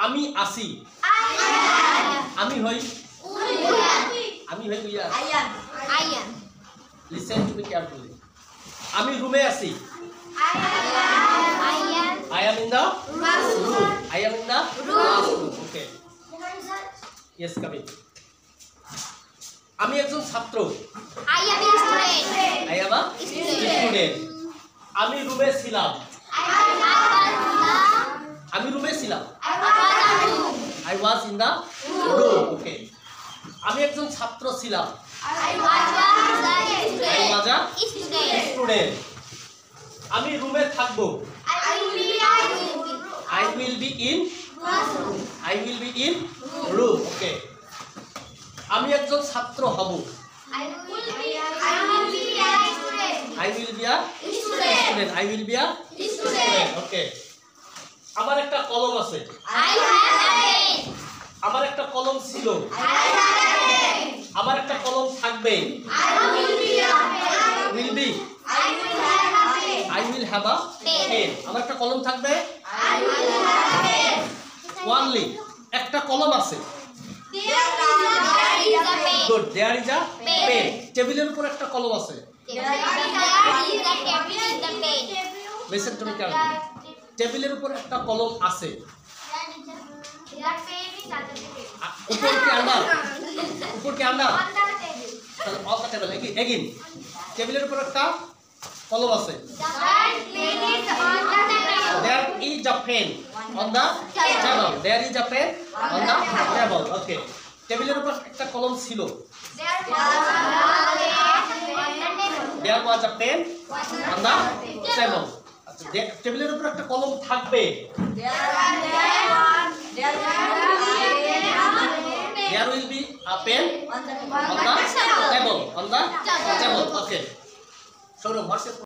আমি আসি আমি হই উইয়া লিসেন টু মি কেয়ারফুলি আমি রুমে আছি I am in the room. I am in the room. Okay. Yes, Kavi. আমি একজন ছাত্র I am a student. I am a student. আমি রুমে ছিলাম আমি রুমে ছিলাম I was in the room. Okay. আমি একজন ছাত্র ছিলাম I was a student. আমি রুমে থাকবো I will be in room. Okay. আমি একজন ছাত্র হব I will be a I will be a student. I will be a student. Okay. আমার একটা কলম আছে আমার একটা কলম ছিল আমার একটা কলম থাকবে will be I will have a pen. আমার একটা কলম থাকবে only একটা কলম আছে good there is a pen টেবিলের উপর একটা কলম আছে listen to me carefully টেবিলের উপর একটা কলম আছে উপর কি আন্ডার তাহলে অল দ্য টেবিল again টেবিলের উপর একটা কলম আছে there is a pen on the table there is a pen on the table okay টেবিলের উপর একটা কলম ছিল there was a pen on the table আচ্ছা টেবিলের উপর একটা কলম থাকবে there will be a pen on the table okay Sourav WhatsApp